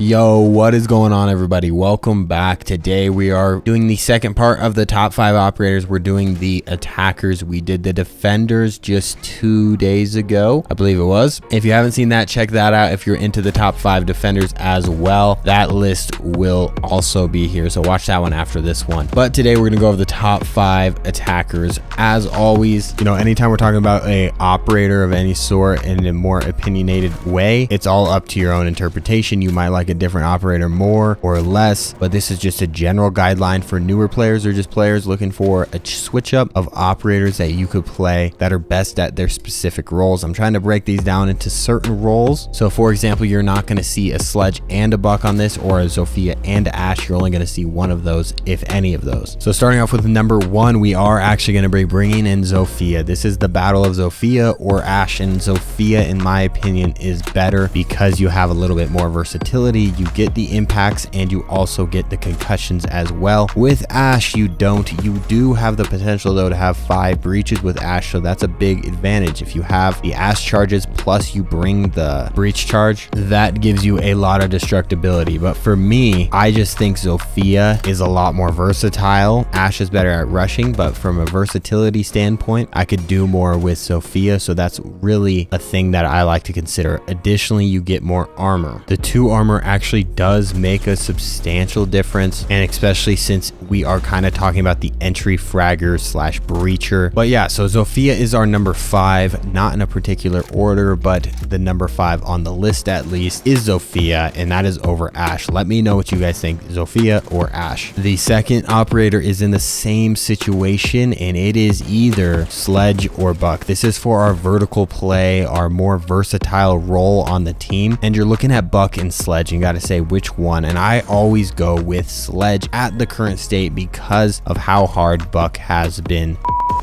Yo, what is going on, everybody? Welcome back. Today we are doing the second part of the top 5 operators. We're doing the attackers. We did the defenders just 2 days ago, I believe it was. If you haven't seen that, check that out. If you're into the top 5 defenders as well, that list will also be here, so watch that one after this one. But today we're gonna go over the top 5 attackers. As always, you know, anytime we're talking about a operator of any sort in a more opinionated way, it's all up to your own interpretation. You might like a different operator more or less, but this is just a general guideline for newer players or just players looking for a switch up of operators that you could play that are best at their specific roles. I'm trying to break these down into certain roles. So for example, you're not going to see a Sledge and a Buck on this, or a Zofia and a Ashe. You're only going to see one of those, if any of those. So starting off with number 1, we are actually going to be bringing in Zofia. This is the battle of Zofia or Ashe, and Zofia, in my opinion, is better because you have a little bit more versatility. You get the impacts and you also get the concussions as well. With Ashe, you don't. You do have the potential though to have 5 breaches with Ashe, so that's a big advantage. If you have the Ashe charges plus you bring the breach charge, that gives you a lot of destructibility. But for me, I just think Zofia is a lot more versatile. Ashe is better at rushing, but from a versatility standpoint, I could do more with Zofia, so that's really a thing that I like to consider. Additionally, you get more armor. The 2 armor actually does make a substantial difference, and especially since we are kind of talking about the entry fragger slash breacher. But yeah, so Zofia is our number 5, not in a particular order, but the number 5 on the list at least is Zofia, and that is over Ashe. Let me know what you guys think, Zofia or Ashe. The second operator is in the same situation, and it is either Sledge or Buck. This is for our vertical play, our more versatile role on the team, and you're looking at Buck and Sledge. You got to say which one, and I always go with Sledge at the current state because of how hard Buck has been.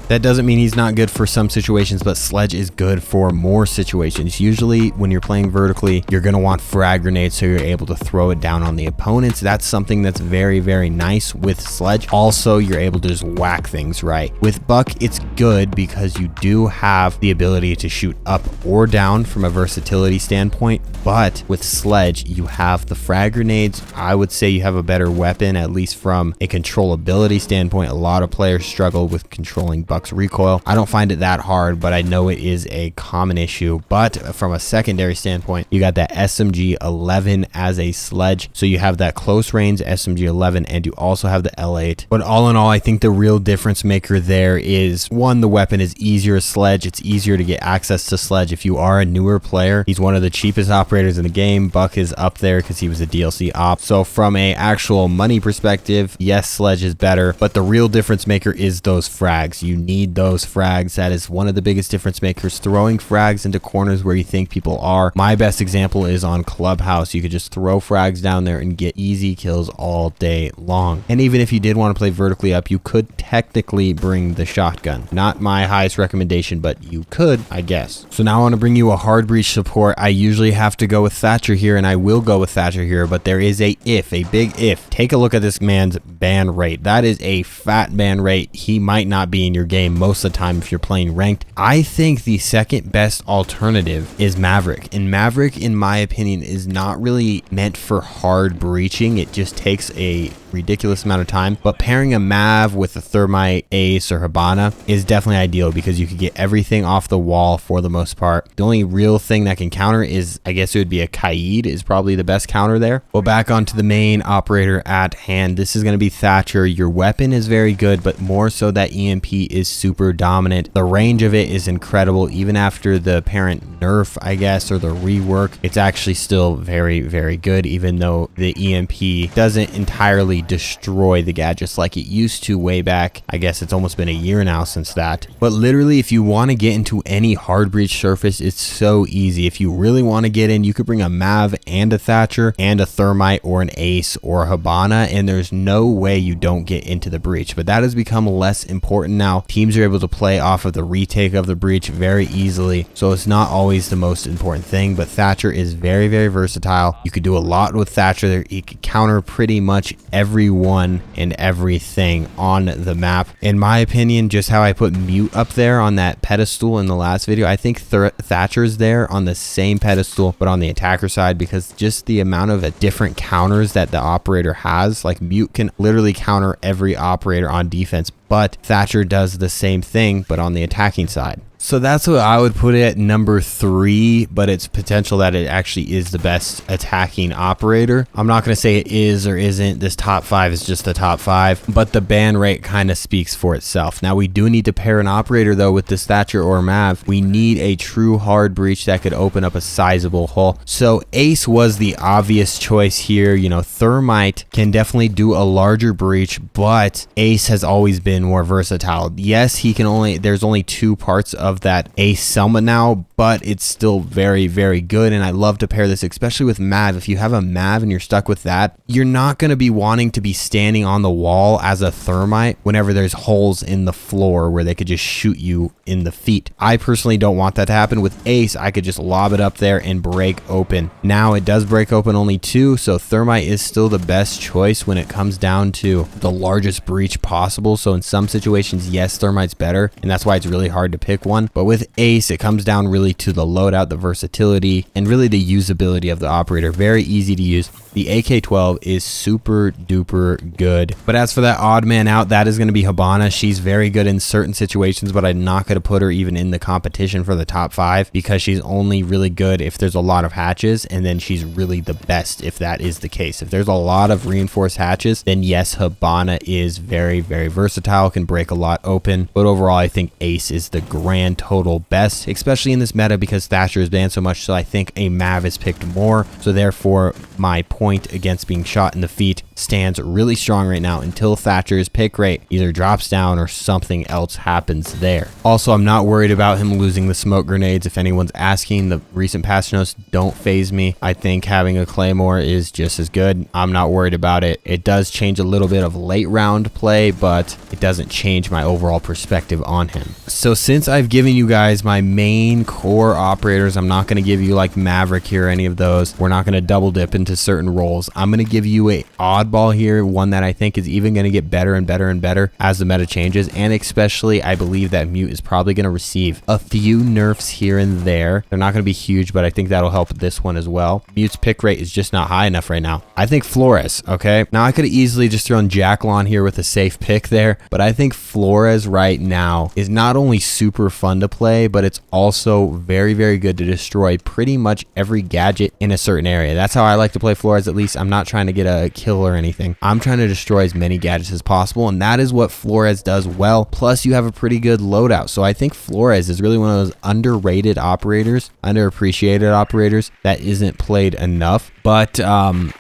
That doesn't mean he's not good for some situations, but Sledge is good for more situations. Usually when you're playing vertically, you're going to want frag grenades so you're able to throw it down on the opponents. That's something that's very, very nice with Sledge. Also, you're able to just whack things right. With Buck, it's good because you do have the ability to shoot up or down from a versatility standpoint, but with Sledge, you have the frag grenades. I would say you have a better weapon, at least from a controllability standpoint. A lot of players struggle with controlling Buck's recoil. I don't find it that hard, but I know it is a common issue. But from a secondary standpoint, you got that SMG-11 as a Sledge, so you have that close range SMG-11, and you also have the L8. But all in all, I think the real difference maker there is, one, the weapon is easier as Sledge. It's easier to get access to Sledge if you are a newer player. He's one of the cheapest operators in the game. Buck is up there because he was a DLC op. So from a actual money perspective, yes, Sledge is better, but the real difference maker is those frags. You need those frags. That is one of the biggest difference makers, throwing frags into corners where you think people are. My best example is on Clubhouse. You could just throw frags down there and get easy kills all day long. And even if you did want to play vertically up, you could technically bring the shotgun. Not my highest recommendation, but you could, I guess. So now I want to bring you a hard breach support. I usually have to go with Thatcher here, and I will go with Thatcher here, but there is a big if. Take a look at this man's ban rate. That is a fat ban rate. He might not be in your game most of the time if you're playing ranked. I think the second best alternative is Maverick, and Maverick, in my opinion, is not really meant for hard breaching. It just takes a ridiculous amount of time, but pairing a Mav with a Thermite, Ace, or Hibana is definitely ideal because you can get everything off the wall for the most part. The only real thing that can counter is, I guess it would be a Kaid is probably the best counter there. Well, back onto the main operator at hand. This is going to be Thatcher. Your weapon is very good, but more so that EMP is super dominant. The range of it is incredible. Even after the apparent nerf, I guess, or the rework, it's actually still very, very good, even though the EMP doesn't entirely destroy the gadgets like it used to way back. I guess it's almost been a year now since that. But literally, if you want to get into any hard breach surface, it's so easy. If you really want to get in, you could bring a Mav and a Thatcher and a Thermite or an Ace or a Hibana, and there's no way you don't get into the breach. But that has become less important now. Teams are able to play off of the retake of the breach very easily, so it's not always the most important thing. But Thatcher is very, very versatile. You could do a lot with Thatcher there. He could counter pretty much every everyone and everything on the map. In my opinion, just how I put Mute up there on that pedestal in the last video, I think Thatcher's there on the same pedestal but on the attacker side, because just the amount of different counters that the operator has. Like Mute can literally counter every operator on defense, but Thatcher does the same thing but on the attacking side. So that's what I would put it at number 3, but it's potential that it actually is the best attacking operator. I'm not going to say it is or isn't. This top 5 is just the top 5, but the ban rate kind of speaks for itself. Now we do need to pair an operator though with this Thatcher or Mav. We need a true hard breach that could open up a sizable hole. So Ace was the obvious choice here. You know, Thermite can definitely do a larger breach, but Ace has always been more versatile. Yes, he can there's only 2 parts of that Ace Selma now, but it's still very, very good. And I love to pair this, especially with Mav. If you have a Mav and you're stuck with that, you're not going to be wanting to be standing on the wall as a Thermite whenever there's holes in the floor where they could just shoot you in the feet. I personally don't want that to happen. With Ace, I could just lob it up there and break open. Now it does break open only 2, so Thermite is still the best choice when it comes down to the largest breach possible. So in some situations, yes, Thermite's better, and that's why it's really hard to pick one. But with Ace, it comes down really to the loadout, the versatility, and really the usability of the operator. Very easy to use. The AK-12 is super duper good. But as for that odd man out, that is going to be Hibana. She's very good in certain situations, but I'm not going to put her even in the competition for the top 5 because she's only really good if there's a lot of hatches, and then she's really the best if that is the case. If there's a lot of reinforced hatches, then yes, Hibana is very, very versatile, can break a lot open. But overall, I think Ace is the grand total best, especially in this meta because Thatcher is banned so much. So I think a Mav is picked more. So therefore, my point against being shot in the feet stands really strong right now until Thatcher's pick rate either drops down or something else happens there. Also, I'm not worried about him losing the smoke grenades. If anyone's asking, the recent patch notes don't phase me. I think having a Claymore is just as good. I'm not worried about it. It does change a little bit of late round play, but it doesn't change my overall perspective on him. So since I've given you guys my main core operators, I'm not going to give you like Maverick here or any of those. We're not going to double dip into certain roles. I'm going to give you a oddball here, one that I think is even going to get better and better and better as the meta changes, and especially I believe that Mute is probably going to receive a few nerfs here and there. They're not going to be huge, but I think that'll help this one as well. Mute's pick rate is just not high enough right now. I think Flores, okay? Now I could have easily just thrown Jackal on here with a safe pick there, but I think Flores right now is not only super fun to play, but it's also very, very good to destroy pretty much every gadget in a certain area. That's how I like to play Flores, at least. I'm not trying to get a kill or anything. I'm trying to destroy as many gadgets as possible, and that is what Flores does well. Plus, you have a pretty good loadout. So I think Flores is really one of those underrated operators, underappreciated operators that isn't played enough. But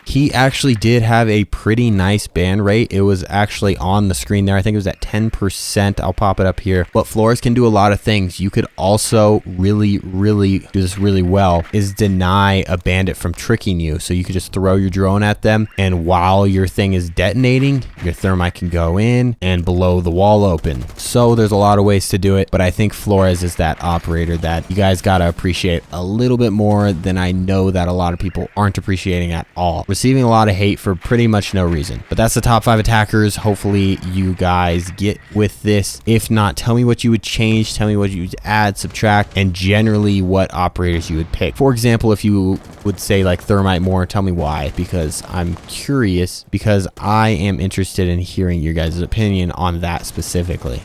he actually did have a pretty nice ban rate. It was actually on the screen there. I think it was at 10%. I'll pop it up here. But Flores can do a lot of things. You could also really do this really well, is deny a bandit from tricking you. So you could just throw your drone at them, and while your thing is detonating, your Thermite can go in and blow the wall open. So there's a lot of ways to do it, but I think Flores is that operator that you guys gotta appreciate a little bit more than I know that a lot of people aren't appreciating at all. Receiving a lot of hate for pretty much no reason. But that's the top 5 attackers. Hopefully you guys get with this. If not, tell me what you would change, tell me what you would add, subtract, and generally what operators you would pick. For example, if you would say like Thermite more, tell me why, because I'm curious, because I am interested in hearing your guys' opinion on that specifically.